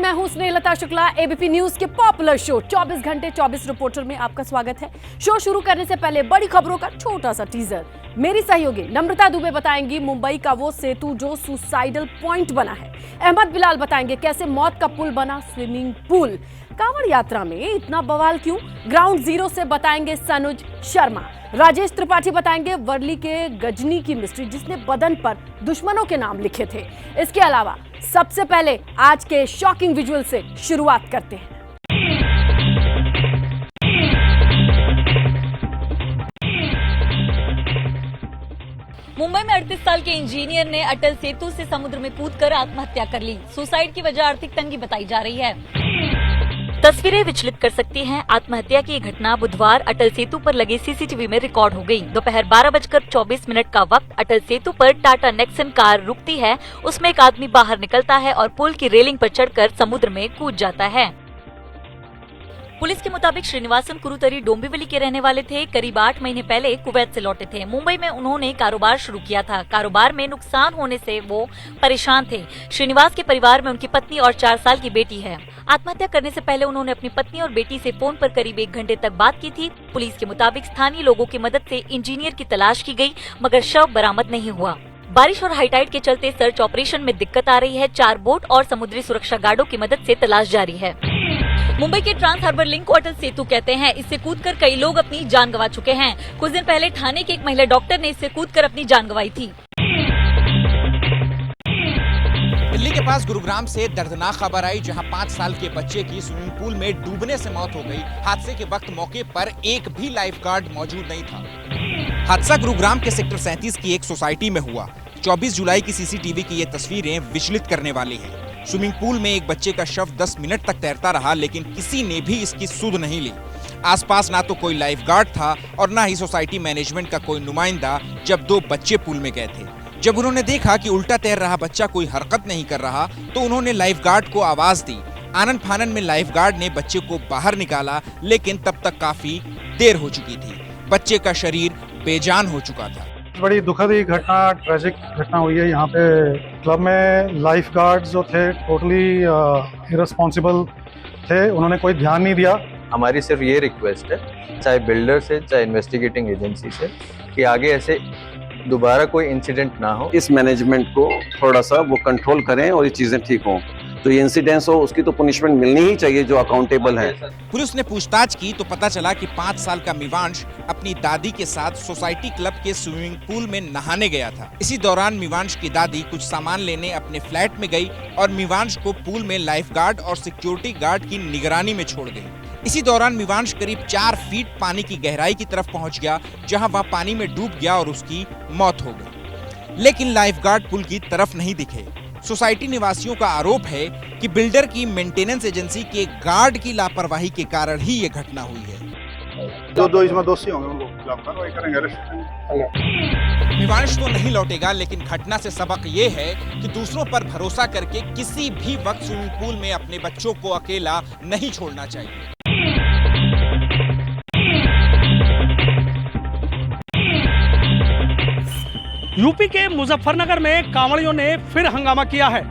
मैं हूं Snehlata Shukla. ABP news के पॉपुलर शो 24 घंटे 24 रिपोर्टर में आपका स्वागत है। शो शुरू करने से पहले बड़ी खबरों का छोटा सा टीजर। मेरी सहयोगी नम्रता दुबे बताएंगी मुंबई का वो सेतु जो सुसाइडल पॉइंट बना है। अहमद बिलाल बताएंगे कैसे मौत का पुल बना स्विमिंग पूल। कांवड़ यात्रा में इतना बवाल क्यों, ग्राउंड जीरो से बताएंगे सनुज शर्मा। राजेश त्रिपाठी बताएंगे वर्ली के गजनी की मिस्ट्री जिसने बदन पर दुश्मनों के नाम लिखे थे। इसके अलावा सबसे पहले आज के शॉकिंग विजुअल से शुरुआत करते हैं। मुंबई में 38 साल के इंजीनियर ने अटल सेतु से समुद्र में कूदकर आत्महत्या कर ली। सुसाइड की वजह आर्थिक तंगी बताई जा रही है। तस्वीरें विचलित कर सकती हैं। आत्महत्या की घटना बुधवार अटल सेतु पर लगे सीसीटीवी में रिकॉर्ड हो गई। दोपहर 12:24 का वक्त अटल सेतु पर टाटा नेक्सन कार रुकती है। उसमें एक आदमी बाहर निकलता है और पुल की रेलिंग पर चढ़कर समुद्र में कूद जाता है। पुलिस के मुताबिक श्रीनिवासन कुरुतरी डोंबिवली के रहने वाले थे। करीब 8 महीने पहले कुवैत से लौटे थे। मुंबई में उन्होंने कारोबार शुरू किया था। कारोबार में नुकसान होने से वो परेशान थे। श्रीनिवास के परिवार में उनकी पत्नी और 4 साल की बेटी है। आत्महत्या करने से पहले उन्होंने अपनी पत्नी और बेटी से फोन पर करीब 1 घंटे तक बात की थी। पुलिस के मुताबिक स्थानीय लोगों की मदद से इंजीनियर की तलाश की गई, मगर शव बरामद नहीं हुआ। बारिश और हाईटाइड के चलते सर्च ऑपरेशन में दिक्कत आ रही है। 4 बोट और समुद्री सुरक्षा गार्डों की मदद से तलाश जारी है। मुंबई के ट्रांस हार्बर लिंक को अटल सेतु कहते हैं। इससे कूदकर कई लोग अपनी जान गंवा चुके हैं। कुछ दिन पहले ठाणे की एक महिला डॉक्टर ने इससे कूदकर अपनी जान गंवाई थी। दिल्ली के पास गुरुग्राम से दर्दनाक खबर आई, जहां 5 साल के बच्चे की स्विमिंग पूल में डूबने से मौत हो गई। हादसे के वक्त मौके पर एक भी लाइफ गार्ड मौजूद नहीं था। हादसा गुरुग्राम के सेक्टर 37 की एक सोसाइटी में हुआ। 24 जुलाई की सीसीटीवी की ये तस्वीरें विचलित करने वाली हैं। स्विमिंग पूल में एक बच्चे का शव 10 मिनट तक तैरता रहा, लेकिन किसी ने भी इसकी सुध नहीं ली। आसपास ना तो कोई लाइफ गार्ड था और ना ही सोसाइटी मैनेजमेंट का कोई नुमाइंदा, जब 2 बच्चे पूल में गए थे। जब उन्होंने देखा कि उल्टा तैर रहा बच्चा कोई हरकत नहीं कर रहा, तो उन्होंने लाइफ गार्ड को आवाज दी। आनन फानन में लाइफ गार्ड ने बच्चे को बाहर निकाला, लेकिन तब तक काफी देर हो चुकी थी। बच्चे का शरीर बेजान हो चुका था। बड़ी दुखद ही घटना, ट्रेजिक घटना हुई है। यहाँ पे क्लब में लाइफ गार्ड्स जो थे टोटली इररिस्पॉन्सिबल थे। उन्होंने कोई ध्यान नहीं दिया। हमारी सिर्फ ये रिक्वेस्ट है, चाहे बिल्डर से चाहे इन्वेस्टिगेटिंग एजेंसी से, कि आगे ऐसे दोबारा कोई इंसिडेंट ना हो। इस मैनेजमेंट को थोड़ा सा वो कंट्रोल करें और ये चीजें ठीक हों। तो ये इंसिडेंट्स हो उसकी तो पनिशमेंट मिलनी ही चाहिए जो अकाउंटेबल है। पुलिस ने पूछताछ की तो पता चला कि 5 साल का मिवांश अपनी दादी के साथ सोसाइटी क्लब के स्विमिंग पूल में नहाने गया था। इसी दौरान मिवांश की दादी कुछ सामान लेने अपने फ्लैट में गई और मिवांश को पूल में लाइफ गार्ड और सिक्योरिटी गार्ड की निगरानी में छोड़ गई। इसी दौरान मिवांश करीब 4 फीट पानी की गहराई की तरफ पहुंच गया, जहां वह पानी में डूब गया और उसकी मौत हो गई। लेकिन लाइफ गार्ड पुल की तरफ नहीं दिखे। सोसाइटी निवासियों का आरोप है कि बिल्डर की मेंटेनेंस एजेंसी के गार्ड की लापरवाही के कारण ही ये घटना हुई है। दो इसमें दोषी होंगे, उनको खिलाफ कार्रवाई करेंगे, अरेस्ट करेंगे। मिवांश तो नहीं लौटेगा, लेकिन घटना से सबक ये है कि दूसरों पर भरोसा करके किसी भी वक्त स्विमिंग पूल में अपने बच्चों को अकेला नहीं छोड़ना चाहिए। यूपी के मुजफ्फरनगर में कांवड़ियों ने फिर हंगामा किया है।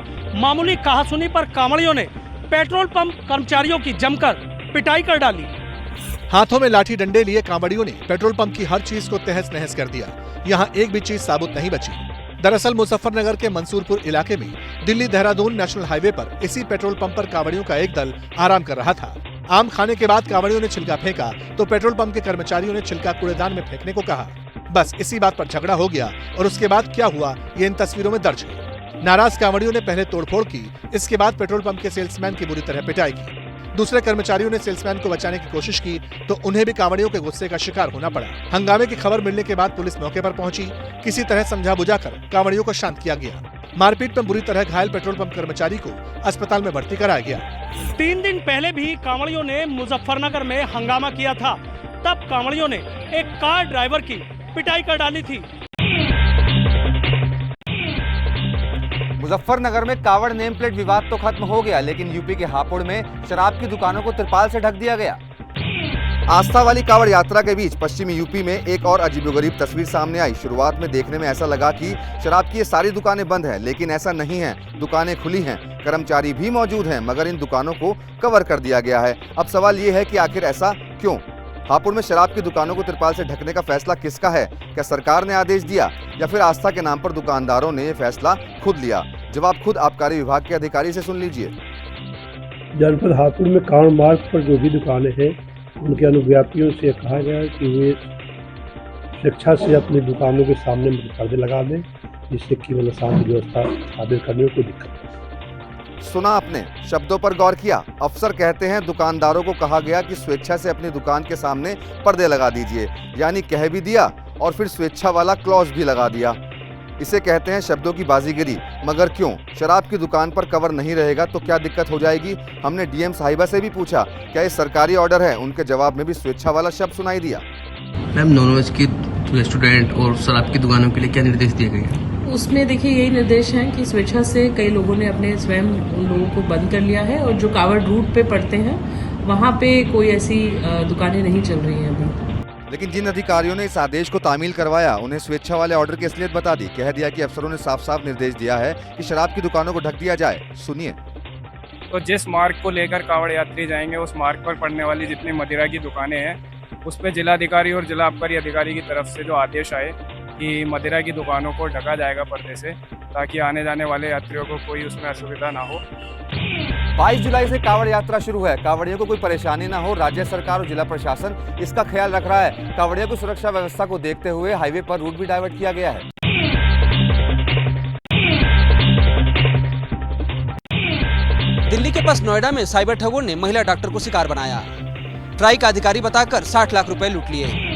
मामूली कहासुनी पर कांवड़ियों ने पेट्रोल पंप कर्मचारियों की जमकर पिटाई कर डाली। हाथों में लाठी डंडे लिए कांवड़ियों ने पेट्रोल पंप की हर चीज को तहस नहस कर दिया। यहाँ एक भी चीज साबुत नहीं बची। दरअसल मुजफ्फरनगर के मंसूरपुर इलाके में दिल्ली देहरादून नेशनल हाईवे पर इसी पेट्रोल पंप पर कांवड़ियों का एक दल आराम कर रहा था। आम खाने के बाद कांवड़ियों ने छिलका फेंका तो पेट्रोल पंप के कर्मचारियों ने छिलका कूड़ेदान में फेंकने को कहा। बस इसी बात पर झगड़ा हो गया और उसके बाद क्या हुआ ये इन तस्वीरों में दर्ज है। नाराज कांवड़ियों ने पहले तोड़फोड़ की, इसके बाद पेट्रोल पंप के सेल्समैन की बुरी तरह पिटाई की। दूसरे कर्मचारियों ने सेल्समैन को बचाने की कोशिश की तो उन्हें भी कांवड़ियों के गुस्से का शिकार होना पड़ा। हंगामे की खबर मिलने के बाद पुलिस मौके पर पहुंची। किसी तरह समझा बुझाकर कांवड़ियों को शांत किया गया। मारपीट में बुरी तरह घायल पेट्रोल पंप कर्मचारी को अस्पताल में भर्ती कराया गया। 3 दिन पहले भी कांवड़ियों ने मुजफ्फरनगर में हंगामा किया था। तब कांवड़ियों ने एक कार ड्राइवर की पिटाई कर डाली थी। मुजफ्फरनगर में कावड़ नेम प्लेट विवाद तो खत्म हो गया, लेकिन यूपी के हापुड़ में शराब की दुकानों को तिरपाल से ढक दिया गया। आस्था वाली कांवड़ यात्रा के बीच पश्चिमी यूपी में एक और अजीबोगरीब तस्वीर सामने आई। शुरुआत में देखने में ऐसा लगा कि शराब की ये सारी दुकानें बंद हैं, लेकिन ऐसा नहीं है। दुकानें खुली हैं, कर्मचारी भी मौजूद हैं, मगर इन दुकानों को कवर कर दिया गया है। अब सवाल ये है कि आखिर ऐसा क्यों? हापुड़ में शराब की दुकानों को तिरपाल से ढकने का फैसला किसका है? क्या सरकार ने आदेश दिया या फिर आस्था के नाम पर दुकानदारों ने ये फैसला खुद लिया? जवाब खुद आबकारी विभाग के अधिकारी से सुन लीजिए। जनपद हापुड़ में कांवड़ मार्ग पर जो भी दुकानें हैं उनके अनुव्यापियों से कहा गया है कि वे स्वेच्छा से अपनी दुकानों के सामने पर्दे लगा दें, जिससे कि शांति व्यवस्था स्थापित करने में कोई दिक्कत नहीं। सुना आपने, शब्दों पर गौर किया। अफसर कहते हैं दुकानदारों को कहा गया कि स्वेच्छा से अपनी दुकान के सामने पर्दे लगा दीजिए, यानी कह भी दिया और फिर स्वेच्छा वाला क्लॉज भी लगा दिया। इसे कहते हैं शब्दों की बाजीगरी। मगर क्यों? शराब की दुकान पर कवर नहीं रहेगा तो क्या दिक्कत हो जाएगी? हमने डीएम साहिबा से भी पूछा क्या ये सरकारी ऑर्डर है। उनके जवाब में भी स्वेच्छा वाला शब्द सुनाई दिया। मैम, नॉनवेज की रेस्टोरेंट और शराब की दुकानों के लिए क्या निर्देश दिए गए हैं? उसमें देखिए यही निर्देश है कि स्वेच्छा से कई लोगों ने अपने स्वयं उन लोगों को बंद कर लिया है और जो कांवड़ रूट पे पड़ते हैं वहाँ पे कोई ऐसी दुकानें नहीं चल रही हैं अभी। लेकिन जिन अधिकारियों ने इस आदेश को तामील करवाया उन्हें स्वेच्छा वाले ऑर्डर की असलियत बता दी। कह दिया कि अफसरों ने साफ साफ निर्देश दिया है कि शराब की दुकानों को ढक दिया जाए। सुनिए। तो जिस मार्ग को लेकर कांवड़ यात्री जाएंगे उस मार्ग पर पड़ने वाली जितनी मदिरा की दुकानें हैं उस पर जिलाधिकारी और जिला आबकारी अधिकारी की तरफ से जो आदेश आए कि मदिरा की दुकानों को ढका जाएगा पर्दे से, ताकि आने जाने वाले यात्रियों को कोई उसमें असुविधा ना हो। 22 जुलाई से कांवड़ यात्रा शुरू है। कांवड़ियों को कोई परेशानी ना हो, राज्य सरकार और जिला प्रशासन इसका ख्याल रख रहा है। कांवड़ियों की सुरक्षा व्यवस्था को देखते हुए हाईवे पर रूट भी डाइवर्ट किया गया है। दिल्ली के पास नोएडा में साइबर ठगों ने महिला डॉक्टर को शिकार बनाया। ट्राई का अधिकारी बताकर 60 लाख रुपए लूट लिए।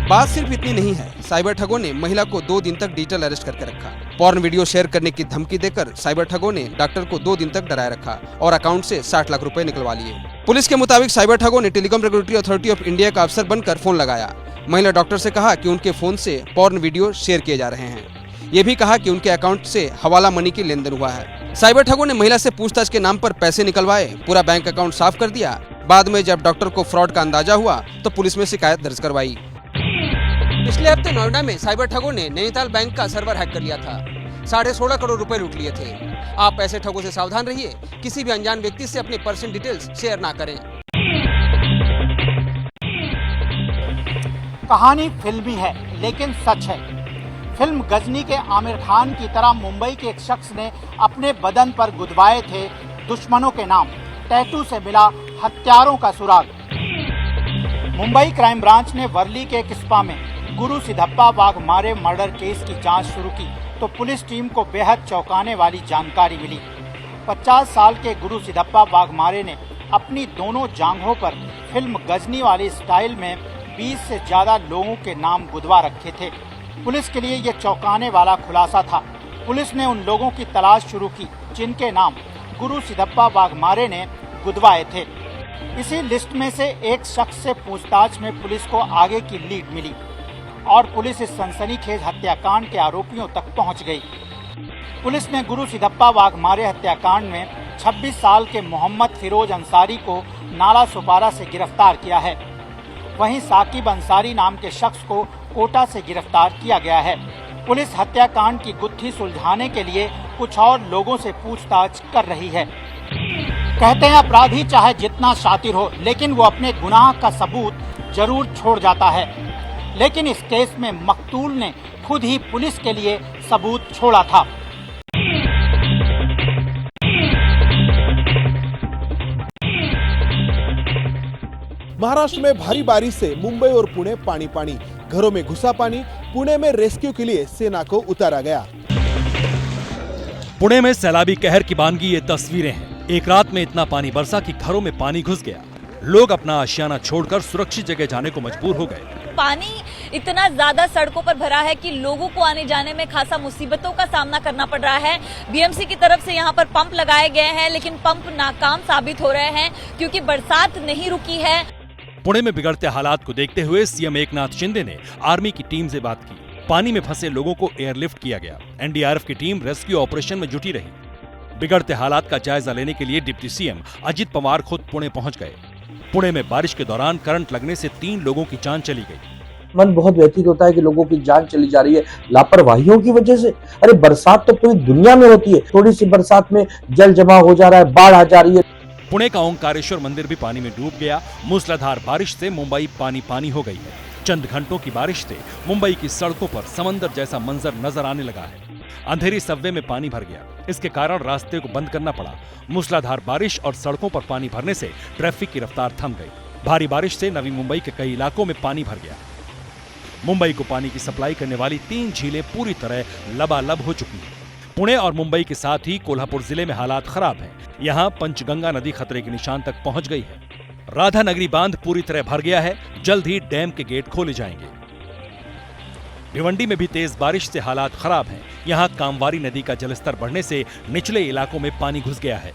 बात सिर्फ इतनी नहीं है, साइबर ठगों ने महिला को 2 दिन तक डिजिटल अरेस्ट करके रखा। पॉर्न वीडियो शेयर करने की धमकी देकर साइबर ठगों ने डॉक्टर को 2 दिन तक डराए रखा और अकाउंट से 60 लाख रुपए निकलवा लिए। पुलिस के मुताबिक साइबर ठगों ने telecom regulatory authority of India का अफसर बनकर फोन लगाया। महिला डॉक्टर से कहा कि उनके फोन से पॉर्न वीडियो शेयर किए जा रहे हैं। ये भी कहा कि उनके अकाउंट से हवाला मनी की लेन देन हुआ है। साइबर ठगों ने महिला से पूछताछ के नाम पर पैसे निकलवाए, पूरा बैंक अकाउंट साफ कर दिया। बाद में जब डॉक्टर को फ्रॉड का अंदाजा हुआ तो पुलिस में शिकायत दर्ज करवाई। पिछले हफ्ते नोएडा में साइबर ठगों ने नैनीताल बैंक का सर्वर हैक कर लिया था। 16.5 करोड़ रुपए लूट लिए थे। आप ऐसे ठगों से सावधान रहिए, किसी भी अनजान व्यक्ति से अपनी पर्सनल डिटेल्स शेयर ना करें। कहानी फिल्मी है लेकिन सच है। फिल्म गजनी के आमिर खान की तरह मुंबई के एक शख्स ने अपने बदन पर गुदवाए थे दुश्मनों के नाम। टैटू से मिला हत्यारों का सुराग। मुंबई क्राइम ब्रांच ने वर्ली के एक स्पा में गुरु सिद्धप्पा वाघमारे मर्डर केस की जांच शुरू की तो पुलिस टीम को बेहद चौंकाने वाली जानकारी मिली। 50 साल के गुरु सिद्धप्पा वाघमारे ने अपनी दोनों जांघों पर फिल्म गजनी वाली स्टाइल में 20 से ज्यादा लोगों के नाम गुदवा रखे थे। पुलिस के लिए ये चौंकाने वाला खुलासा था। पुलिस ने उन लोगों की तलाश शुरू की जिनके नाम गुरु सिद्धप्पा वाघमारे ने गुदवाए थे। इसी लिस्ट में से एक शख्स से पूछताछ में पुलिस को आगे की लीड मिली और पुलिस इस सनसनीखेज हत्याकांड के आरोपियों तक पहुंच गई। पुलिस ने गुरु सिद्धप्पा वाघमारे हत्याकांड में 26 साल के मोहम्मद फिरोज अंसारी को नाला सुपारा से गिरफ्तार किया है। वहीं साकिब अंसारी नाम के शख्स को कोटा से गिरफ्तार किया गया है। पुलिस हत्याकांड की गुत्थी सुलझाने के लिए कुछ और लोगों से पूछताछ कर रही है। कहते हैं अपराधी चाहे जितना शातिर हो लेकिन वो अपने गुनाह का सबूत जरूर छोड़ जाता है। लेकिन इस केस में मकतूल ने खुद ही पुलिस के लिए सबूत छोड़ा था। महाराष्ट्र में भारी बारिश से मुंबई और पुणे पानी पानी, घरों में घुसा पानी। पुणे में रेस्क्यू के लिए सेना को उतारा गया। पुणे में सैलाबी कहर की बानगी ये तस्वीरें हैं। एक रात में इतना पानी बरसा कि घरों में पानी घुस गया। लोग अपना आशियाना छोड़कर सुरक्षित जगह जाने को मजबूर हो गए। पानी इतना ज्यादा सड़कों पर भरा है कि लोगों को आने जाने में खासा मुसीबतों का सामना करना पड़ रहा है। बीएमसी की तरफ से यहाँ पर पंप लगाए गए हैं लेकिन पंप नाकाम साबित हो रहे हैं क्योंकि बरसात नहीं रुकी है। पुणे में बिगड़ते हालात को देखते हुए सीएम एकनाथ शिंदे ने आर्मी की टीम से बात की। पानी में फंसे लोगों को एयरलिफ्ट किया गया। एनडीआरएफ की टीम रेस्क्यू ऑपरेशन में जुटी रही। बिगड़ते हालात का जायजा लेने के लिए डिप्टी सीएम अजित पवार खुद पुणे पहुंच गए। पुणे में बारिश के दौरान करंट लगने से 3 लोगों की जान चली गई। मन बहुत व्यथित होता है कि लोगों की जान चली जा रही है लापरवाहियों की वजह से। अरे बरसात तो पूरी दुनिया में होती है, थोड़ी सी बरसात में जल जमा हो जा रहा है, बाढ़ आ जा रही है। पुणे का ओंकारेश्वर मंदिर भी पानी में डूब गया। मूसलाधार बारिश से मुंबई पानी पानी हो गई है। चंद घंटों की बारिश से मुंबई की सड़कों पर समंदर जैसा मंजर नजर आने लगा है। अंधेरी सबवे में पानी भर गया, इसके कारण रास्ते को बंद करना पड़ा। मूसलाधार बारिश और सड़कों पर पानी भरने से ट्रैफिक की रफ्तार थम गई। भारी बारिश से नवी मुंबई के कई इलाकों में पानी भर गया। मुंबई को पानी की सप्लाई करने वाली 3 झीलें पूरी तरह लबालब हो चुकी हैं। पुणे और मुंबई के साथ ही कोल्हापुर जिले में हालात खराब हैं। यहाँ पंचगंगा नदी खतरे के निशान तक पहुंच गई है। राधानगरी बांध पूरी तरह भर गया है, जल्द ही डैम के गेट खोले जाएंगे। भिवंडी में भी तेज बारिश से हालात खराब हैं। यहाँ कामवारी नदी का जलस्तर बढ़ने से निचले इलाकों में पानी घुस गया है।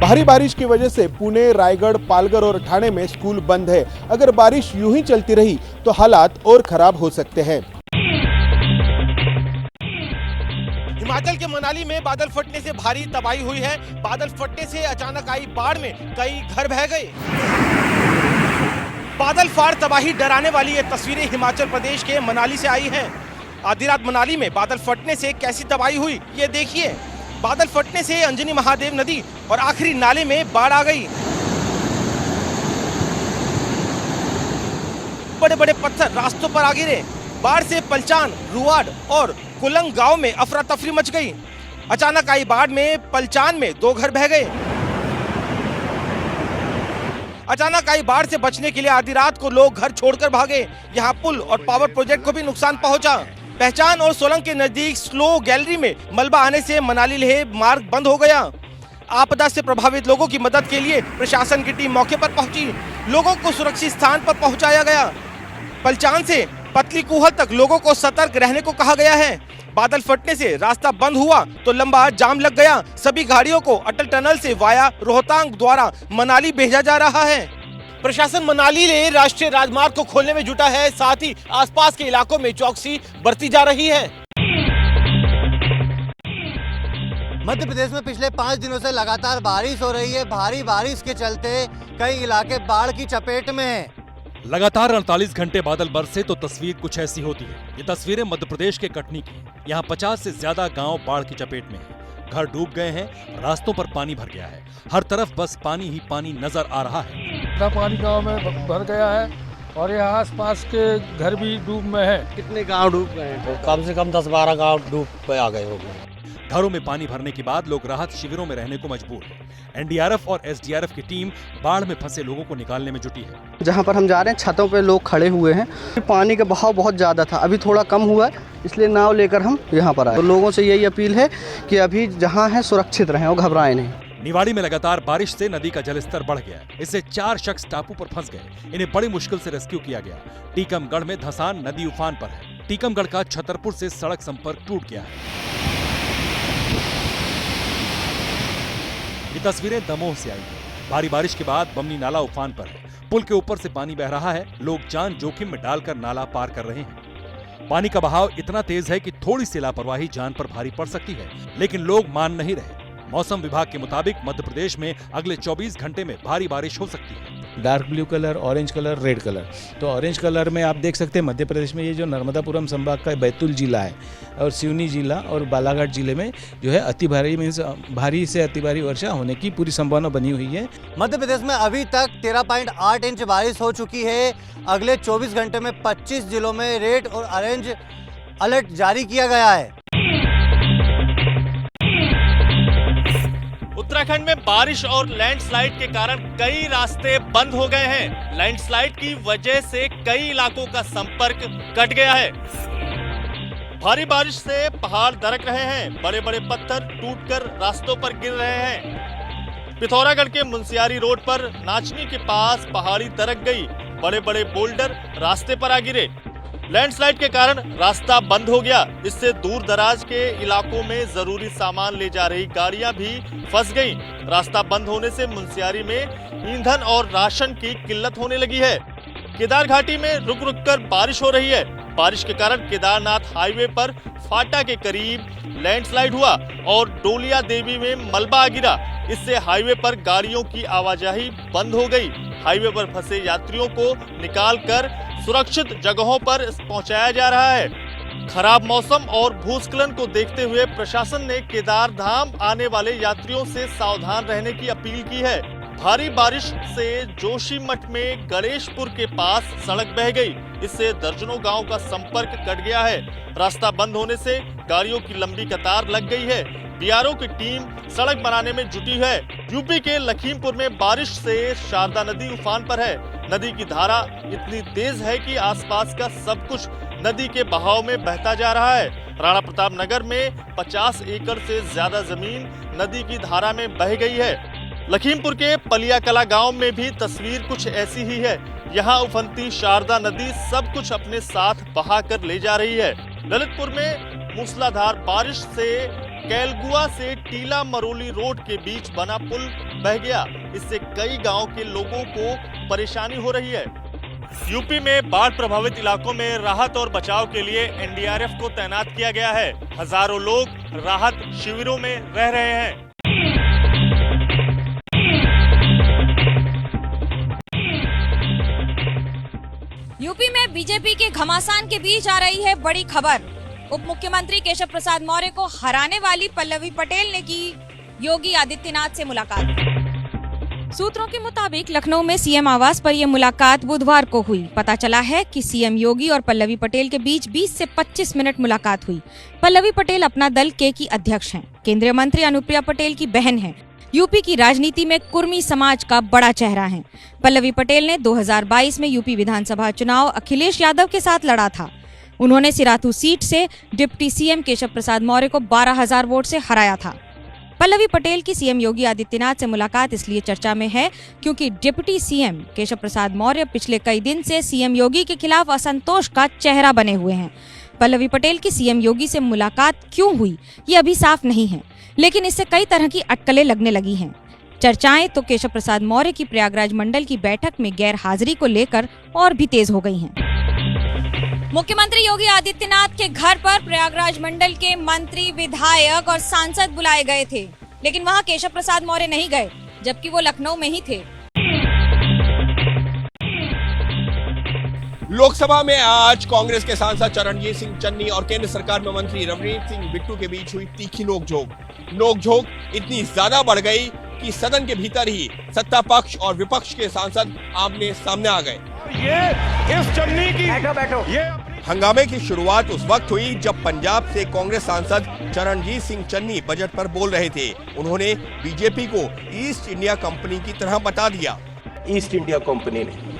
भारी बारिश की वजह से पुणे, रायगढ़, पालघर और ठाणे में स्कूल बंद है। अगर बारिश यूं ही चलती रही तो हालात और खराब हो सकते हैं। हिमाचल के मनाली में बादल फटने से भारी तबाही हुई है। बादल फटने से अचानक आई बाढ़ में कई घर बह गए। बादल फाड़ तबाही डराने वाली ये तस्वीरें हिमाचल प्रदेश के मनाली से आई हैं। आधी रात मनाली में बादल फटने से कैसी तबाही हुई ये देखिए। बादल फटने से अंजनी महादेव नदी और आखिरी नाले में बाढ़ आ गई। बड़े बड़े पत्थर रास्तों पर आ गिरे। बाढ़ से पलचान, रुआड और कुलंग गांव में अफरा तफरी मच गई। अचानक आई बाढ़ में पलचान में 2 घर बह गए। अचानक आई बाढ़ से बचने के लिए आधी रात को लोग घर छोड़कर भागे। यहाँ पुल और पावर प्रोजेक्ट को भी नुकसान पहुंचा। पहचान और सोलंग के नजदीक स्लो गैलरी में मलबा आने से मनाली लेह मार्ग बंद हो गया। आपदा से प्रभावित लोगों की मदद के लिए प्रशासन की टीम मौके पर पहुंची। लोगों को सुरक्षित स्थान पर पहुंचाया गया। पलचान से पतली कुहल तक लोगों को सतर्क रहने को कहा गया है। बादल फटने से रास्ता बंद हुआ तो लंबा जाम लग गया। सभी गाड़ियों को अटल टनल से वाया रोहतांग द्वारा मनाली भेजा जा रहा है। प्रशासन मनाली ले राष्ट्रीय राजमार्ग को खोलने में जुटा है, साथ ही आसपास के इलाकों में चौकसी बरती जा रही है। मध्य प्रदेश में पिछले 5 दिनों से लगातार बारिश हो रही है। भारी बारिश के चलते कई इलाके बाढ़ की चपेट में हैं। लगातार 48 घंटे बादल बरसे तो तस्वीर कुछ ऐसी होती है। ये तस्वीरें मध्य प्रदेश के कटनी की। यहाँ 50 से ज्यादा गांव बाढ़ की चपेट में हैं। घर डूब गए हैं, रास्तों पर पानी भर गया है। हर तरफ बस पानी ही पानी नजर आ रहा है। पानी गांव में भर गया है और यहाँ आसपास के घर भी डूब में है। कितने गांव डूब गए हैं? तो कम से कम 10-12 गांव डूब पे आ गए होंगे। घरों में पानी भरने के बाद लोग राहत शिविरों में रहने को मजबूर हैं। एनडीआरएफ और एसडीआरएफ की टीम बाढ़ में फंसे लोगों को निकालने में जुटी है। जहाँ पर हम जा रहे हैं छतों पे लोग खड़े हुए हैं। पानी का बहाव बहुत ज़्यादा था, अभी थोड़ा कम हुआ है, इसलिए नाव लेकर हम यहाँ पर आए। तो लोगों से यही अपील है कि अभी जहाँ हैं सुरक्षित रहें और घबराएं नहीं। निवाड़ी में लगातार बारिश से नदी का जलस्तर बढ़ गया। इससे 4 शख्स टापू पर फंस गए। इन्हें बड़ी मुश्किल से रेस्क्यू किया गया। टीकमगढ़ में धसान नदी उफान पर है। टीकमगढ़ का छतरपुर से सड़क संपर्क टूट गया है। ये तस्वीरें दमोह से आई हैं। भारी बारिश के बाद बमनी नाला उफान पर है। पुल के ऊपर से पानी बह रहा है। लोग जान जोखिम में डालकर नाला पार कर रहे हैं। पानी का बहाव इतना तेज है कि थोड़ी सी लापरवाही जान पर भारी पड़ सकती है, लेकिन लोग मान नहीं रहे। मौसम विभाग के मुताबिक मध्य प्रदेश में अगले 24 घंटे में भारी बारिश हो सकती है। Dark blue colour, orange colour, red colour. तो ऑरेंज कलर में आप देख सकते हैं मध्य प्रदेश में ये जो नर्मदापुरम संभाग का बैतूल जिला है और सिवनी जिला और बालाघाट जिले में जो है अति भारी मीन्स भारी से अति भारी वर्षा होने की पूरी संभावना बनी हुई है। मध्य प्रदेश में अभी तक 13.8 इंच बारिश हो चुकी है। अगले 24 घंटे में 25 जिलों में रेड और ऑरेंज अलर्ट जारी किया गया है। उत्तराखंड में बारिश और लैंडस्लाइड के कारण कई रास्ते बंद हो गए हैं। लैंडस्लाइड की वजह से कई इलाकों का संपर्क कट गया है। भारी बारिश से पहाड़ दरक रहे हैं। बड़े बड़े पत्थर टूटकर रास्तों पर गिर रहे हैं। पिथौरागढ़ के मुंशियारी रोड पर नाचनी के पास पहाड़ी दरक गई। बड़े बड़े बोल्डर रास्ते पर आ गिरे। लैंडस्लाइड के कारण रास्ता बंद हो गया। इससे दूर दराज के इलाकों में जरूरी सामान ले जा रही गाड़ियां भी फंस गईं। रास्ता बंद होने से मुंशियारी में ईंधन और राशन की किल्लत होने लगी है। केदार घाटी में रुक रुक कर बारिश हो रही है। बारिश के कारण केदारनाथ हाईवे पर फाटा के करीब लैंडस्लाइड हुआ और डोलिया देवी में मलबा गिरा। इससे हाईवे पर गाड़ियों की आवाजाही बंद हो गई। हाईवे पर फंसे यात्रियों को निकालकर सुरक्षित जगहों पर पहुंचाया जा रहा है। खराब मौसम और भूस्खलन को देखते हुए प्रशासन ने केदार धाम आने वाले यात्रियों से सावधान रहने की अपील की है। भारी बारिश से जोशीमठ में गणेशपुर के पास सड़क बह गई। इससे दर्जनों गांव का संपर्क कट गया है। रास्ता बंद होने से गाड़ियों की लंबी कतार लग गई है। बीआरओ की टीम सड़क बनाने में जुटी है। यूपी के लखीमपुर में बारिश से शारदा नदी उफान पर है। नदी की धारा इतनी तेज है कि आसपास का सब कुछ नदी के बहाव में बहता जा रहा है। राणा प्रताप नगर में 50 एकड़ से ज्यादा जमीन नदी की धारा में बह गई है। लखीमपुर के पलिया कला गांव में भी तस्वीर कुछ ऐसी ही है। यहाँ उफनती शारदा नदी सब कुछ अपने साथ बहा कर ले जा रही है। ललितपुर में मूसलाधार बारिश से कैलगुआ से टीला मरोली रोड के बीच बना पुल बह गया। इससे कई गांव के लोगों को परेशानी हो रही है। यूपी में बाढ़ प्रभावित इलाकों में राहत और बचाव के लिए एनडीआरएफ को तैनात किया गया है। हजारों लोग राहत शिविरों में रह रहे हैं। यूपी में बीजेपी के घमासान के बीच आ रही है बड़ी खबर। उप मुख्यमंत्री केशव प्रसाद मौर्य को हराने वाली पल्लवी पटेल ने की योगी आदित्यनाथ से मुलाकात। सूत्रों के मुताबिक लखनऊ में सीएम आवास पर यह मुलाकात बुधवार को हुई। पता चला है कि सीएम योगी और पल्लवी पटेल के बीच 20 से 25 मिनट मुलाकात हुई। पल्लवी पटेल अपना दल के की अध्यक्ष हैं। केंद्रीय मंत्री अनुप्रिया पटेल की बहन हैं। यूपी की राजनीति में कुर्मी समाज का बड़ा चेहरा हैं। पल्लवी पटेल ने 2022 में यूपी विधानसभा चुनाव अखिलेश यादव के साथ लड़ा था। उन्होंने सिराथू सीट से डिप्टी सीएम केशव प्रसाद मौर्य को 12,000 वोट से हराया था। पल्लवी पटेल की सीएम योगी आदित्यनाथ से मुलाकात इसलिए चर्चा में है क्योंकि डिप्टी सीएम केशव प्रसाद मौर्य पिछले कई दिन से सीएम योगी के खिलाफ असंतोष का चेहरा बने हुए हैं। पल्लवी पटेल की सीएम योगी से मुलाकात क्यों हुई ये अभी साफ नहीं है, लेकिन इससे कई तरह की अटकलें लगने लगी हैं। चर्चाएं तो केशव प्रसाद मौर्य की प्रयागराज मंडल की बैठक में गैर हाजिरी को लेकर और भी तेज हो गई हैं। मुख्यमंत्री योगी आदित्यनाथ के घर पर प्रयागराज मंडल के मंत्री, विधायक और सांसद बुलाए गए थे, लेकिन वहां केशव प्रसाद मौर्य नहीं गए, जबकि वो लखनऊ में ही थे। लोकसभा में आज कांग्रेस के सांसद चरणजीत सिंह चन्नी और केंद्र सरकार में मंत्री रवनीत सिंह बिट्टू के बीच हुई तीखी नोकझोंक इतनी ज्यादा बढ़ गई कि सदन के भीतर ही सत्ता पक्ष और विपक्ष के सांसद आमने सामने आ गए। ये इस चन्नी की ये हंगामे की शुरुआत उस वक्त हुई जब पंजाब से कांग्रेस सांसद चरणजीत सिंह चन्नी बजट पर बोल रहे थे। उन्होंने बीजेपी को ईस्ट इंडिया कंपनी की तरह बता दिया। ईस्ट इंडिया कंपनी ने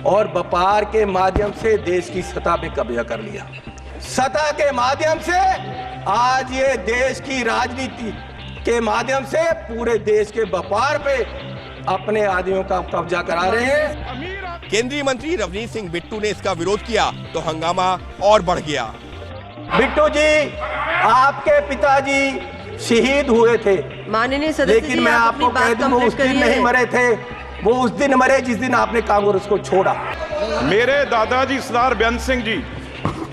और व्यापार के माध्यम से देश की सत्ता पे कब्जा कर लिया। सत्ता के माध्यम से आज ये देश की राजनीति के माध्यम से पूरे देश के व्यापार पे अपने आदमियों का कब्जा करा रहे हैं। केंद्रीय मंत्री रवनीत सिंह बिट्टू ने इसका विरोध किया तो हंगामा और बढ़ गया। बिट्टू जी, आपके पिताजी शहीद हुए थे, माननीय सदस्य, लेकिन मैं आपको कह दूं वो उस दिन नहीं मरे थे, वो उस दिन मरे जिस दिन आपने कांग्रेस को छोड़ा। मेरे दादाजी सरदार बेअंत सिंह जी,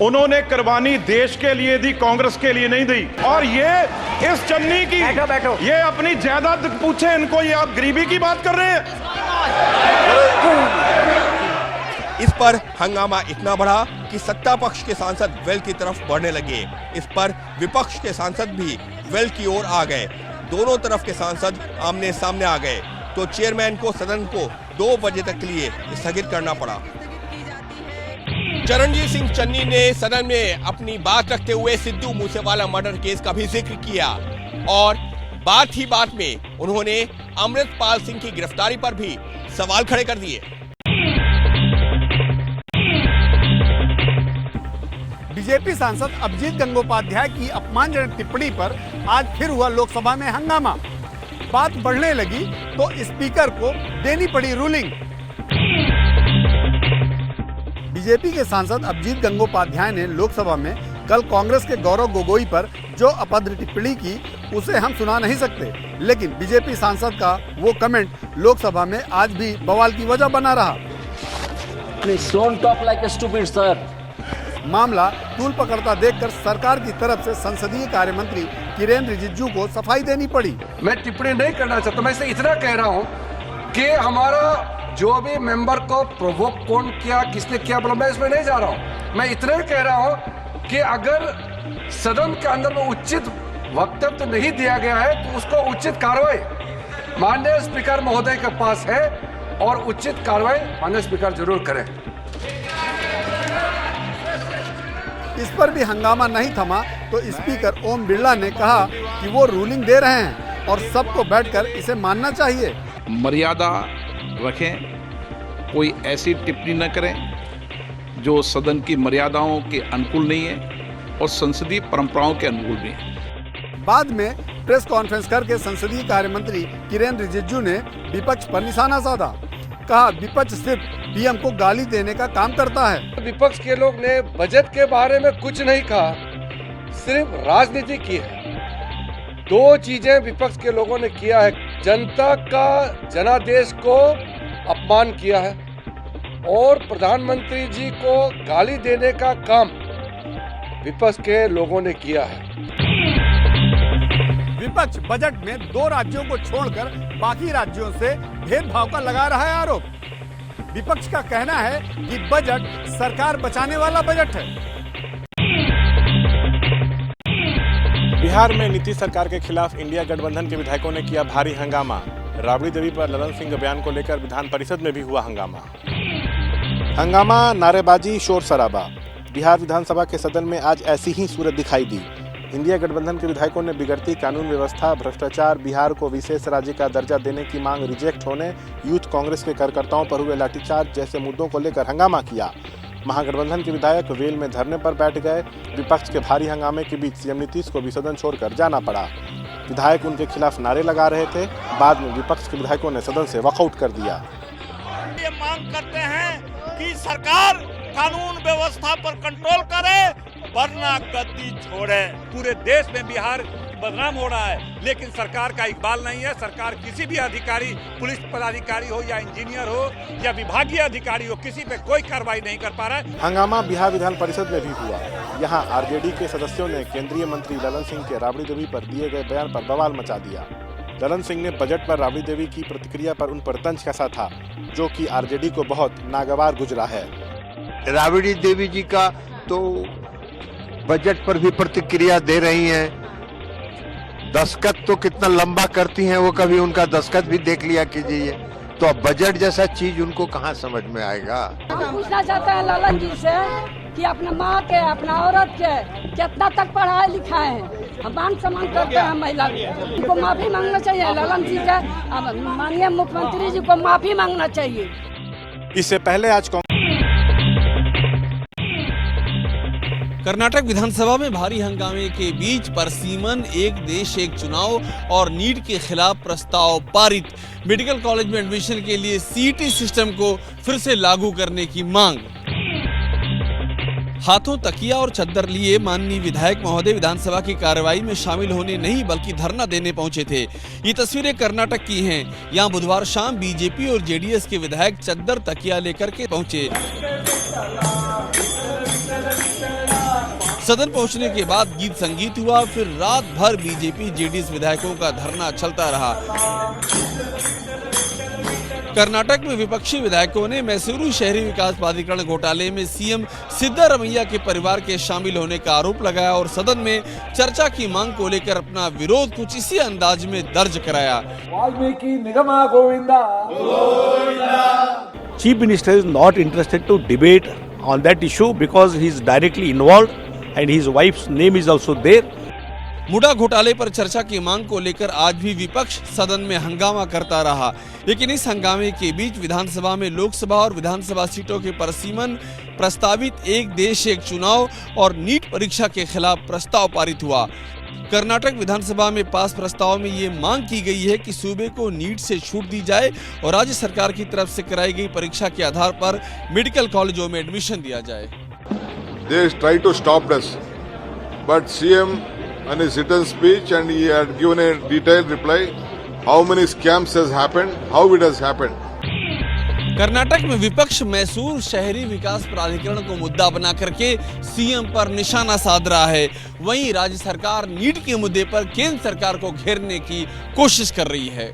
उन्होंने कुर्बानी देश के लिए दी, कांग्रेस के लिए नहीं दी। और ये इस चन्नी की ये अपनी जायदाद पूछे इनको, ये आप गरीबी की बात कर रहे हैं। इस पर हंगामा इतना बढ़ा कि सत्ता पक्ष के सांसद वेल की तरफ बढ़ने लगे। इस पर विपक्ष के सांसद भी वेल की ओर आ गए। दोनों तरफ के सांसद आमने सामने आ गए तो चेयरमैन को सदन को 2 बजे तक के लिए स्थगित करना पड़ा। चरणजीत सिंह चन्नी ने सदन में अपनी बात रखते हुए सिद्धू मूसेवाला मर्डर केस का भी जिक्र किया और बात ही बात में उन्होंने अमृतपाल सिंह की गिरफ्तारी पर भी सवाल खड़े कर दिए। बीजेपी सांसद अभिजीत गंगोपाध्याय की अपमानजनक टिप्पणी पर आज फिर हुआ लोकसभा में हंगामा। बात बढ़ने लगी तो स्पीकर को देनी पड़ी रूलिंग। बीजेपी के सांसद अभिजीत गंगोपाध्याय ने लोकसभा में कल कांग्रेस के गौरव गोगोई पर जो अपभ्र टिप्पणी की उसे हम सुना नहीं सकते, लेकिन बीजेपी सांसद का वो कमेंट लोकसभा में आज भी बवाल की वजह बना रहा। Please don't talk like a stupid, sir. मामला तूल पकड़ता देखकर सरकार की तरफ से संसदीय कार्य मंत्री किरेन रिजिजू को सफाई देनी पड़ी। मैं टिप्पणी नहीं करना चाहता, मैं इसे इतना कह रहा हूँ कि हमारा जो भी मेंबर को प्रोवोक कौन किया, किसने किया, बोला, मैं इसमें नहीं जा रहा हूँ। मैं इतना ही कह रहा हूँ कि अगर सदन के अंदर में उचित वक्तव्य नहीं दिया गया है तो उसको उचित कार्रवाई माननीय स्पीकर महोदय के पास है और उचित कार्रवाई माननीय स्पीकर जरूर करें। इस पर भी हंगामा नहीं थमा तो स्पीकर ओम बिरला ने कहा कि वो रूलिंग दे रहे हैं और सबको बैठकर इसे मानना चाहिए। मर्यादा रखें, कोई ऐसी टिप्पणी न करें जो सदन की मर्यादाओं के अनुकूल नहीं है और संसदीय परंपराओं के अनुकूल भी है। बाद में प्रेस कॉन्फ्रेंस करके संसदीय कार्य मंत्री किरेन रिजिजू ने विपक्ष पर निशाना साधा। कहा विपक्ष सिर्फ पीएम को गाली देने का काम करता है। विपक्ष के लोग ने बजट के बारे में कुछ नहीं कहा, सिर्फ राजनीति की है। दो चीजें विपक्ष के लोगों ने किया है, जनता का जनादेश को अपमान किया है और प्रधानमंत्री जी को गाली देने का काम विपक्ष के लोगों ने किया है। विपक्ष बजट में 2 राज्यों को छोड़कर बाकी राज्यों से भेदभाव का लगा रहा है आरोप। विपक्ष का कहना है कि बजट सरकार बचाने वाला बजट है। बिहार में नीतीश सरकार के खिलाफ इंडिया गठबंधन के विधायकों ने किया भारी हंगामा। राबड़ी देवी पर ललन सिंह के बयान को लेकर विधान परिषद में भी हुआ हंगामा, नारेबाजी, शोर शराबा। बिहार विधानसभा के सदन में आज ऐसी ही सूरत दिखाई दी। इंडिया गठबंधन के विधायकों ने बिगड़ती कानून व्यवस्था, भ्रष्टाचार, बिहार को विशेष राज्य का दर्जा देने की मांग रिजेक्ट होने, यूथ कांग्रेस के कार्यकर्ताओं पर हुए लाठीचार्ज जैसे मुद्दों को लेकर हंगामा किया। महागठबंधन के विधायक वेल में धरने पर बैठ गए। विपक्ष के भारी हंगामे के बीच सीएम नीतीश को भी सदन छोड़कर जाना पड़ा। विधायक उनके खिलाफ नारे लगा रहे थे। बाद में विपक्ष के विधायकों ने सदन से वॉकआउट कर दिया। ये मांग करते हैं कि सरकार कानून व्यवस्था पर कंट्रोल करे वरना गद्दी छोड़े। पूरे देश में बिहार बदनाम हो रहा है, लेकिन सरकार का इकबाल नहीं है। सरकार किसी भी अधिकारी, पुलिस पदाधिकारी हो या इंजीनियर हो या विभागीय अधिकारी हो, किसी पे कोई कार्रवाई नहीं कर पा रहा है। हंगामा बिहार विधान परिषद में भी हुआ। यहाँ आरजेडी के सदस्यों ने केंद्रीय मंत्री ललन सिंह के राबड़ी देवी पर दिए गए बयान पर बवाल मचा दिया। ललन सिंह ने बजट पर राबड़ी देवी की प्रतिक्रिया पर उन पर तंज कसा था, जो कि आरजेडी को बहुत नागवार गुजरा है। राबड़ी देवी जी का तो बजट पर भी प्रतिक्रिया दे रही हैं। दस्तखत तो कितना लंबा करती हैं, वो कभी उनका दस्तखत भी देख लिया कीजिए। तो अब बजट जैसा चीज उनको कहाँ समझ में आएगा। हम पूछना चाहते हैं ललन जी से कि अपना माँ के, अपना औरत के कितना तक पढ़ाई लिखाए हैं। हम मान सम्मान करते हैं महिला को, माफी मांगना चाहिए ललन जी का। माननीय मुख्यमंत्री जी को माफी मांगना चाहिए। इससे पहले आज कर्नाटक विधानसभा में भारी हंगामे के बीच परसीमन, एक देश एक चुनाव और नीट के खिलाफ प्रस्ताव पारित। मेडिकल कॉलेज में एडमिशन के लिए सीईटी सिस्टम को फिर से लागू करने की मांग। हाथों तकिया और चद्दर लिए माननीय विधायक महोदय विधानसभा की कार्रवाई में शामिल होने नहीं बल्कि धरना देने पहुंचे थे। ये तस्वीरें कर्नाटक की हैं। यहां बुधवार शाम बीजेपी और जेडीएस के विधायक चद्दर तकिया लेकर के पहुंचे। सदन पहुंचने के बाद गीत संगीत हुआ, फिर रात भर बीजेपी जेडीएस विधायकों का धरना चलता रहा। कर्नाटक में विपक्षी विधायकों ने मैसूरू शहरी विकास प्राधिकरण घोटाले में सीएम सिद्धारमैया के परिवार के शामिल होने का आरोप लगाया और सदन में चर्चा की मांग को लेकर अपना विरोध कुछ इसी अंदाज में दर्ज कराया। Valmiki Nigma Govinda. Chief Minister is not interested to debate on that issue because he is directly involved and his wife's name is also there. मुडा घोटाले पर चर्चा की मांग को लेकर आज भी विपक्ष सदन में हंगामा करता रहा, लेकिन इस हंगामे के बीच विधानसभा में लोकसभा और विधानसभा सीटों के परसीमन, प्रस्तावित एक देश एक चुनाव और नीट परीक्षा के खिलाफ प्रस्ताव पारित हुआ। कर्नाटक विधानसभा में पास प्रस्ताव में ये मांग की गई है कि सूबे को नीट से छूट दी जाए और राज्य सरकार की तरफ से कराई गई परीक्षा के आधार पर मेडिकल कॉलेजों में एडमिशन दिया जाए। They tried to stop us, but CM in his written speech and he had given a detailed reply how many scams has happened, how it has happened. Karnataka में विपक्ष मैसूर शहरी विकास प्राधिकरण को मुद्दा बना करके सीएम पर निशाना साध रहा है। वहीं राज्य सरकार नीट के मुद्दे पर केंद्र सरकार को घेरने की कोशिश कर रही है।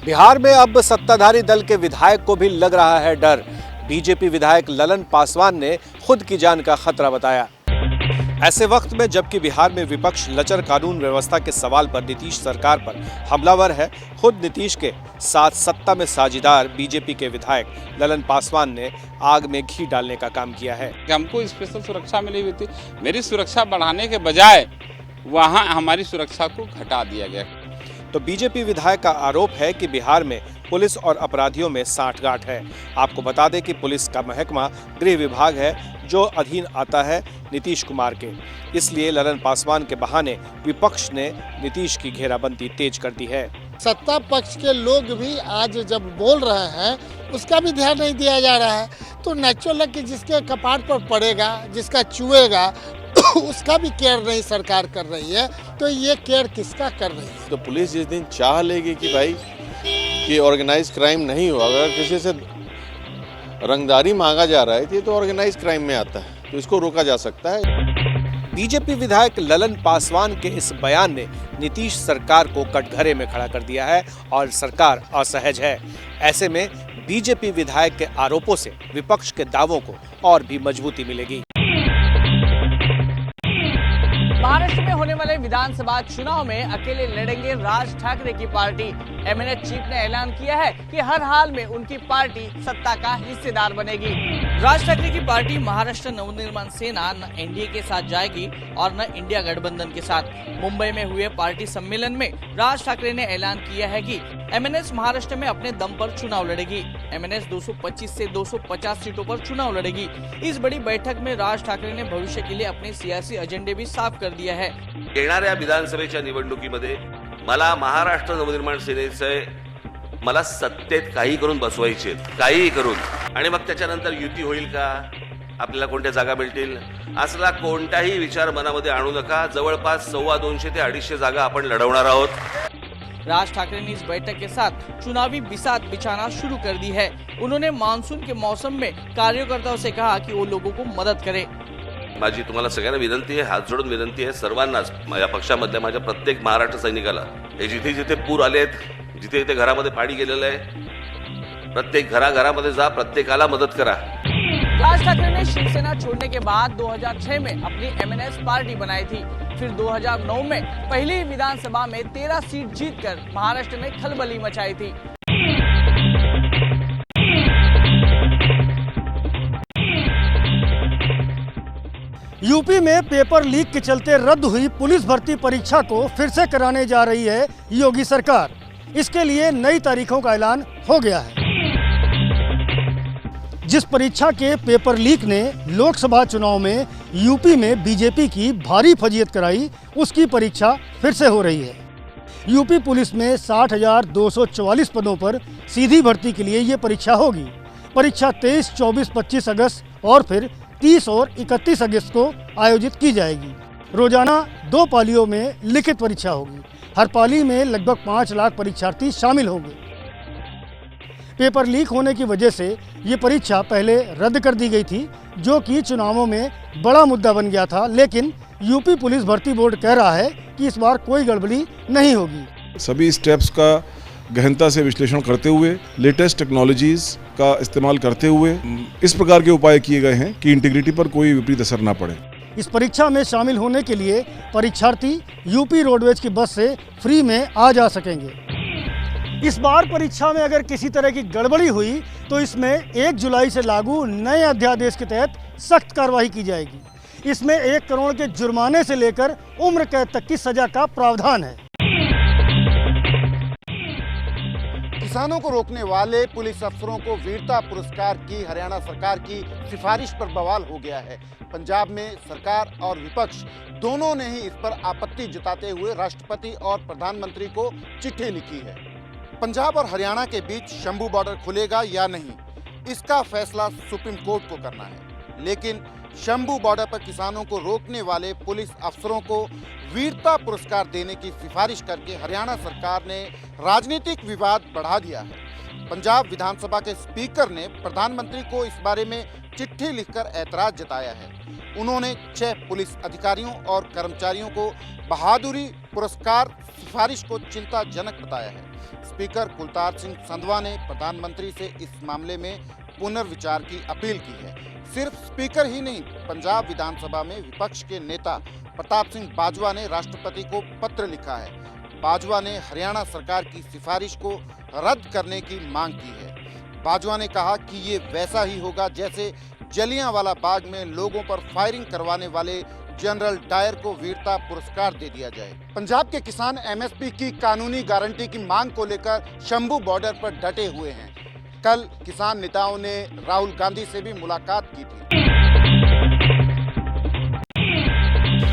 बिहार में अब सत्ताधारी दल के विधायक को भी लग रहा है डर। बीजेपी विधायक ललन पासवान ने खुद की जान का खतरा बताया। ऐसे वक्त में जबकि बिहार में विपक्ष लचर कानून व्यवस्था के सवाल पर नीतीश सरकार पर हमलावर है, खुद नीतीश के साथ सत्ता में साझीदार बीजेपी के विधायक ललन पासवान ने आग में घी डालने का काम किया है। हमको स्पेशल सुरक्षा मिली हुई थी, मेरी सुरक्षा बढ़ाने के बजाय वहां हमारी सुरक्षा को घटा दिया गया। तो बीजेपी विधायक का आरोप है कि बिहार में पुलिस और अपराधियों में सांठगांठ है। आपको बता दें कि पुलिस का महकमा गृह विभाग है जो अधीन आता है नीतीश कुमार के। इसलिए ललन पासवान के बहाने विपक्ष ने नीतीश की घेराबंदी तेज कर दी है। सत्ता पक्ष के लोग भी आज जब बोल रहे हैं उसका भी ध्यान नहीं दिया जा रहा है, तो नेचुरल कि जिसके कपाट पर पड़ेगा, जिसका चुएगा उसका भी केयर नहीं सरकार कर रही है। तो ये केयर किसका कर रही है? तो पुलिस जिस दिन चाह लेगी कि भाई कि ऑर्गेनाइज क्राइम नहीं हो, अगर किसी से रंगदारी मांगा जा रहा है तो ये तो ऑर्गेनाइज क्राइम में आता है, तो इसको रोका जा सकता है। बीजेपी विधायक ललन पासवान के इस बयान ने नीतीश सरकार को कटघरे में खड़ा कर दिया है और सरकार असहज है। ऐसे में बीजेपी विधायक के आरोपों से विपक्ष के दावों को और भी मजबूती मिलेगी। महाराष्ट्र में होने वाले विधानसभा चुनाव में अकेले लड़ेंगे राज ठाकरे की पार्टी। एमएनएस चीफ ने ऐलान किया है कि हर हाल में उनकी पार्टी सत्ता का हिस्सेदार बनेगी। राज ठाकरे की पार्टी महाराष्ट्र नवनिर्माण सेना न एनडीए के साथ जाएगी और न इंडिया गठबंधन के साथ। मुंबई में हुए पार्टी सम्मेलन में राज ठाकरे ने ऐलान किया है कि एमएनएस महाराष्ट्र में अपने दम पर चुनाव लड़ेगी। एमएनएस 225 से 250 सीटों पर चुनाव लड़ेगी। इस बड़ी बैठक में राज ठाकरे ने भविष्य के लिए अपने सियासी एजेंडे भी साफ कर दिया है। येणाऱ्या विधानसभेच्या निवडणुकीमध्ये मला महाराष्ट्र नवनिर्माण सेनेचे मला सत्तेत काही करून बसवायचे, काही करून, आणि मग त्याच्यानंतर युती होईल का, आपल्याला कोणत्या जागा मिळतील, असला कोणताही विचार मनामध्ये आणू नका। जवळपास 250 ते 250 जागा आपण लढवणार आहोत। राज ठाकरे ने इस बैठक के साथ चुनावी बिसात बिछाना शुरू कर दी है। उन्होंने मानसून के मौसम में कार्यकर्ताओं से कहा कि वो लोगों को मदद करें। माझी तुम्हाला सगळ्यांना विनंती आहे, हात जोडून विनंती आहे सर्वांनाच, माझ्या पक्षामधल्या माझ्या प्रत्येक महाराष्ट्र सैनिकाला, हे जिथे जिथे पूर आलेत, जिथे जिथे घरामध्ये पाणी गेलेलं आहे, प्रत्येक घराघरामध्ये जा, प्रत्येकाला मदत करा। राज ठाकरे ने शिवसेना छोड़ने के बाद 2006 में अपनी एमएनएस पार्टी बनाई थी। फिर 2009 में पहली विधानसभा में 13 सीट जीतकर महाराष्ट्र में खलबली मचाई थी। यूपी में पेपर लीक के चलते रद्द हुई पुलिस भर्ती परीक्षा को फिर से कराने जा रही है योगी सरकार। इसके लिए नई तारीखों का ऐलान हो गया है। जिस परीक्षा के पेपर लीक ने लोकसभा चुनाव में यूपी में बीजेपी की भारी फजीयत कराई, उसकी परीक्षा फिर से हो रही है। यूपी पुलिस में 60,244 पदों पर सीधी भर्ती के लिए ये परीक्षा होगी। परीक्षा 23, 24, 25 अगस्त और फिर 30 और 31 अगस्त को आयोजित की जाएगी। रोजाना 2 पालियों में लिखित परीक्षा होगी। हर पाली में लगभग 5 लाख परीक्षार्थी शामिल होंगे। पेपर लीक होने की वजह से ये परीक्षा पहले रद्द कर दी गई थी, जो कि चुनावों में बड़ा मुद्दा बन गया था। लेकिन यूपी पुलिस भर्ती बोर्ड कह रहा है कि इस बार कोई गड़बड़ी नहीं होगी। सभी स्टेप्स का गहनता से विश्लेषण करते हुए, लेटेस्ट टेक्नोलॉजीज का इस्तेमाल करते हुए इस प्रकार के उपाय किए गए हैं कि इंटीग्रिटी पर कोई विपरीत असर ना पड़े। इस परीक्षा में शामिल होने के लिए परीक्षार्थी यूपी रोडवेज की बस से फ्री में आ जा सकेंगे। इस बार परीक्षा में अगर किसी तरह की गड़बड़ी हुई तो इसमें 1 जुलाई से लागू नए अध्यादेश के तहत सख्त कार्रवाई की जाएगी। इसमें 1 करोड़ के जुर्माने से लेकर उम्र कैद तक की सजा का प्रावधान है। किसानों को रोकने वाले पुलिस अफसरों को वीरता पुरस्कार की हरियाणा सरकार की सिफारिश पर बवाल हो गया है। पंजाब में सरकार और विपक्ष दोनों ने ही इस पर आपत्ति जताते हुए राष्ट्रपति और प्रधानमंत्री को चिट्ठी लिखी है। पंजाब और हरियाणा के बीच शंभू बॉर्डर खुलेगा या नहीं, इसका फैसला सुप्रीम कोर्ट को करना है। लेकिन शंभू बॉर्डर पर किसानों को रोकने वाले पुलिस अफसरों को वीरता पुरस्कार देने की सिफारिश करके हरियाणा सरकार ने राजनीतिक विवाद बढ़ा दिया है। पंजाब विधानसभा के स्पीकर ने प्रधानमंत्री को इस बारे में चिट्ठी लिखकर ऐतराज जताया है। उन्होंने 6 पुलिस अधिकारियों और कर्मचारियों को बहादुरी पुरस्कार सिफारिश को चिंताजनक बताया है। स्पीकर कुलतार सिंह संधवा ने प्रधानमंत्री से इस मामले में पुनर्विचार की अपील की है। सिर्फ स्पीकर ही नहीं, पंजाब विधानसभा में विपक्ष के नेता प्रताप सिंह बाजवा ने राष्ट्रपति को पत्र लिखा है। बाजवा ने हरियाणा सरकार की सिफारिश को रद्द करने की मांग की है। बाजवा ने कहा कि ये वैसा ही होगा जैसे जलियांवाला बाग में लोगों पर फायरिंग करवाने वाले जनरल डायर को वीरता पुरस्कार दे दिया जाए। पंजाब के किसान एमएसपी की कानूनी गारंटी की मांग को लेकर शंभू बॉर्डर पर डटे हुए हैं। कल किसान नेताओं ने राहुल गांधी से भी मुलाकात की थी।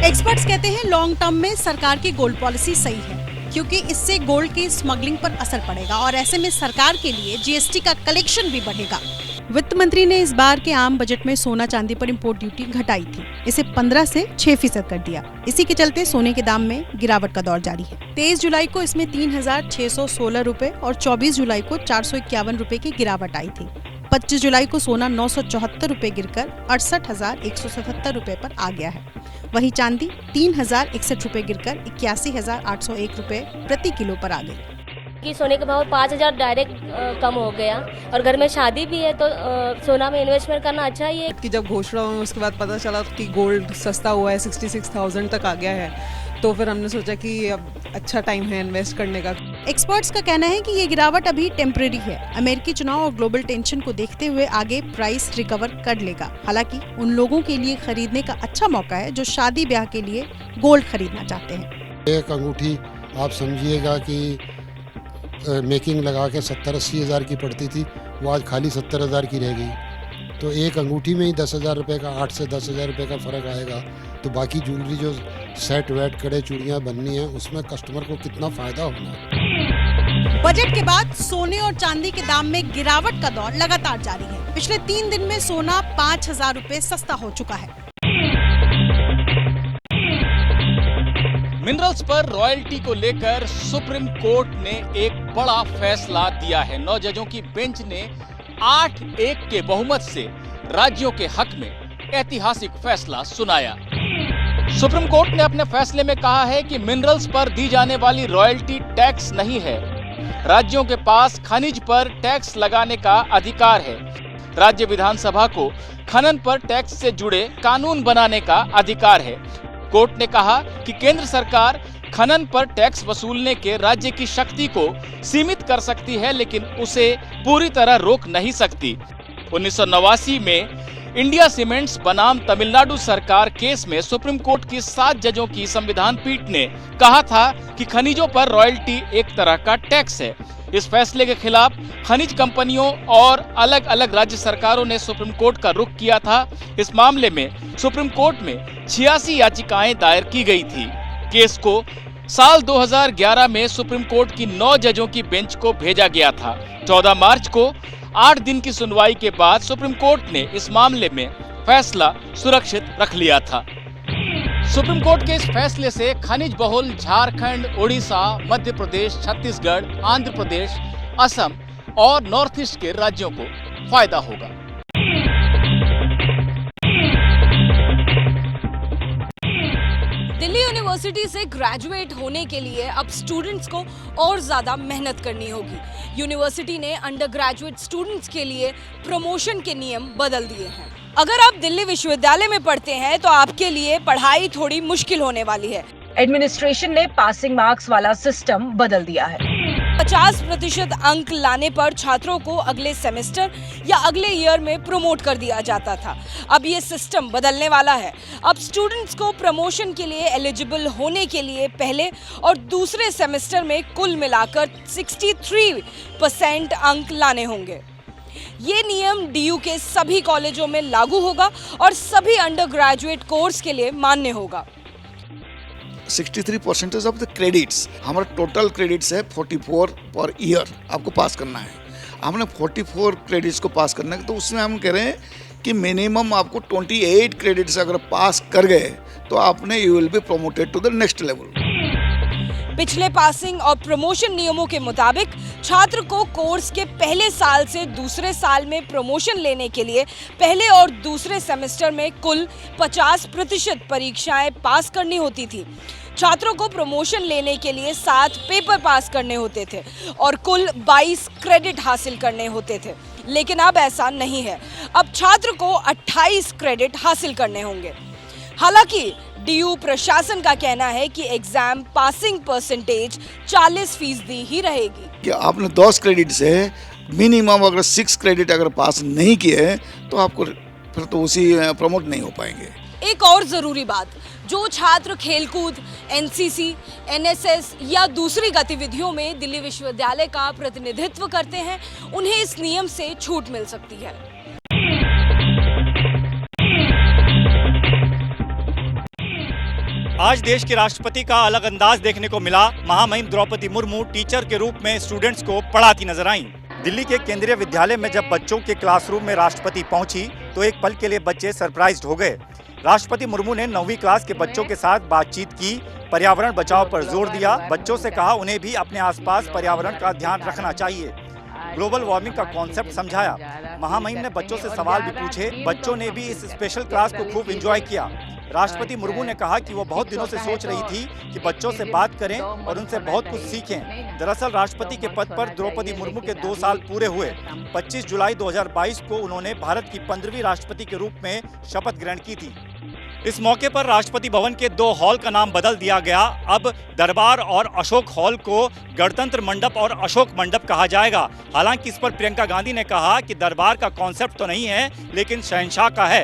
एक्सपर्ट्स कहते हैं लॉन्ग टर्म में सरकार की गोल्ड पॉलिसी सही है, क्योंकि इससे गोल्ड की स्मगलिंग पर असर पड़ेगा और ऐसे में सरकार के लिए जीएसटी का कलेक्शन भी बढ़ेगा। वित्त मंत्री ने इस बार के आम बजट में सोना चांदी पर इंपोर्ट ड्यूटी घटाई थी, इसे 15 से 6% कर दिया। इसी के चलते सोने के दाम में गिरावट का दौर जारी है। 23 जुलाई को इसमें 3,616 रुपए और 24 जुलाई को 451 रुपए की गिरावट आई थी। 25 जुलाई को सोना 974 रुपए गिरकर 68,177 रुपए पर आ गया है। वहीं चांदी 3,061 रुपए गिरकर 81,801 रुपए प्रति किलो पर आ गई। कि सोने का भाव 5,000 डायरेक्ट कम हो गया और घर में शादी भी है तो सोना में इन्वेस्टमेंट करना अच्छा ही है। कि जब घोषणा हुई उसके बाद पता चला कि गोल्ड सस्ता हुआ है, 66,000 तक आ गया है, तो फिर हमने सोचा कि अब अच्छा टाइम है इन्वेस्ट करने का। एक्सपर्ट्स का कहना है कि ये गिरावट अभी टेम्परेरी है। अमेरिकी चुनाव और ग्लोबल टेंशन को देखते हुए आगे प्राइस रिकवर कर लेगा। हालांकि उन लोगों के लिए खरीदने का अच्छा मौका है जो शादी ब्याह के लिए गोल्ड खरीदना चाहते हैं। एक अंगूठी आप समझिएगा कि मेकिंग लगा के 70-80 हज़ार की पड़ती थी, वो आज खाली 70,000 की रह गई। तो एक अंगूठी में ही 10,000 रुपये का 8 से 10,000 रुपये का फ़र्क आएगा। तो बाकी ज्वेलरी जो सेट वेट कड़े चूड़ियाँ बननी है उसमें कस्टमर को कितना फ़ायदा होना है। बजट के बाद सोने और चांदी के दाम में गिरावट का दौर लगातार जारी है। पिछले 3 दिन में सोना 5,000 रुपये सस्ता हो चुका है। मिनरल्स पर रॉयल्टी को लेकर सुप्रीम कोर्ट ने एक बड़ा फैसला दिया है। 9 जजों की बेंच ने 8-1 के बहुमत से राज्यों के हक में ऐतिहासिक फैसला सुनाया। सुप्रीम कोर्ट ने अपने फैसले में कहा है कि मिनरल्स पर दी जाने वाली रॉयल्टी टैक्स नहीं है। राज्यों के पास खनिज पर टैक्स लगाने का अधिकार है। राज्य विधानसभा को खनन पर टैक्स से जुड़े कानून बनाने का अधिकार है। कोर्ट ने कहा कि केंद्र सरकार खनन पर टैक्स वसूलने के राज्य की शक्ति को सीमित कर सकती है, लेकिन उसे पूरी तरह रोक नहीं सकती। 1989 में इंडिया सीमेंट्स बनाम तमिलनाडु सरकार केस में सुप्रीम कोर्ट की 7 जजों की संविधान पीठ ने कहा था कि खनिजों पर रॉयल्टी एक तरह का टैक्स है। इस फैसले के खिलाफ खनिज कंपनियों और अलग अलग राज्य सरकारों ने सुप्रीम कोर्ट का रुख किया था। इस मामले में सुप्रीम कोर्ट में 86 याचिकाएं दायर की गई थी। केस को साल 2011 में सुप्रीम कोर्ट की 9 जजों की बेंच को भेजा गया था। 14 मार्च को 8 दिन की सुनवाई के बाद सुप्रीम कोर्ट ने इस मामले में फैसला सुरक्षित रख लिया था। सुप्रीम कोर्ट के इस फैसले से खनिज बहुल झारखंड, उड़ीसा, मध्य प्रदेश, छत्तीसगढ़, आंध्र प्रदेश, असम और नॉर्थ ईस्ट के राज्यों को फायदा होगा। दिल्ली यूनिवर्सिटी से ग्रेजुएट होने के लिए अब स्टूडेंट्स को और ज़्यादा मेहनत करनी होगी। यूनिवर्सिटी ने अंडर ग्रेजुएट स्टूडेंट्स के लिए प्रमोशन के नियम बदल दिए हैं। अगर आप दिल्ली विश्वविद्यालय में पढ़ते हैं तो आपके लिए पढ़ाई थोड़ी मुश्किल होने वाली है। एडमिनिस्ट्रेशन ने पासिंग मार्क्स वाला सिस्टम बदल दिया है। 50% अंक लाने पर छात्रों को अगले सेमेस्टर या अगले ईयर में प्रमोट कर दिया जाता था। अब ये सिस्टम बदलने वाला है। अब स्टूडेंट्स को प्रमोशन के लिए एलिजिबल होने के लिए पहले और दूसरे सेमेस्टर में कुल मिलाकर 63% अंक लाने होंगे। ये नियम डीयू के सभी कॉलेजों में लागू होगा और सभी अंडर ग्रेजुएट कोर्स के लिए मान्य होगा। 63% ऑफ द क्रेडिट्स, हमारा टोटल क्रेडिट्स है 44 पर ईयर आपको पास करना है। हमने 44 क्रेडिट्स को पास करना है, तो उसमें हम कह रहे हैं कि मिनिमम आपको 28 क्रेडिट से अगर पास कर गए तो आपने you will be promoted to the next level. पिछले पासिंग और प्रमोशन नियमों के मुताबिक छात्र को कोर्स के पहले साल से दूसरे साल में प्रमोशन लेने के लिए पहले और दूसरे सेमेस्टर में कुल 50% परीक्षाएं पास करनी होती थी। छात्रों को प्रमोशन लेने के लिए 7 पेपर पास करने होते थे और कुल 22 क्रेडिट हासिल करने होते थे, लेकिन अब ऐसा नहीं है। अब छात्र को 28 क्रेडिट हासिल करने होंगे। हालांकि डीयू प्रशासन का कहना है कि एग्जाम पासिंग परसेंटेज 40% ही रहेगी। कि आपने 10 क्रेडिट से मिनिमम अगर 6 क्रेडिट अगर पास नहीं किए तो आपको फिर तो उसी प्रमोट नहीं हो पाएंगे। एक और जरूरी बात, जो छात्र खेलकूद, एनसीसी, एनएसएस या दूसरी गतिविधियों में दिल्ली विश्वविद्यालय का प्रतिनिधित्व करते हैं, उन्हें इस नियम से छूट मिल सकती है। आज देश के राष्ट्रपति का अलग अंदाज देखने को मिला। महामहिम द्रौपदी मुर्मू टीचर के रूप में स्टूडेंट्स को पढ़ाती नजर आईं। दिल्ली के केंद्रीय विद्यालय में जब बच्चों के क्लासरूम में राष्ट्रपति पहुंची तो एक पल के लिए बच्चे सरप्राइज्ड हो गए। राष्ट्रपति मुर्मू ने 9वीं क्लास के बच्चों के साथ बातचीत की, पर्यावरण बचाव पर जोर दिया, बच्चों से कहा उन्हें भी अपने आसपास पर्यावरण का ध्यान रखना चाहिए। ग्लोबल वार्मिंग का कॉन्सेप्ट समझाया। महामहिम ने बच्चों से सवाल भी पूछे। बच्चों ने भी इस स्पेशल क्लास को खूब एंजॉय किया। राष्ट्रपति मुर्मू ने कहा कि वो बहुत दिनों से सोच रही थी कि बच्चों से बात करें और उनसे बहुत कुछ सीखें। दरअसल राष्ट्रपति के पद पर द्रौपदी मुर्मू के 2 साल पूरे हुए। 25 जुलाई 2022 को उन्होंने भारत की 15वीं राष्ट्रपति के रूप में शपथ ग्रहण की थी। इस मौके पर राष्ट्रपति भवन के 2 हॉल का नाम बदल दिया गया। अब दरबार और अशोक हॉल को गणतंत्र मंडप और अशोक मंडप कहा जाएगा। हालांकि इस पर प्रियंका गांधी ने कहा कि दरबार का कॉन्सेप्ट तो नहीं है, लेकिन शहंशाह का है।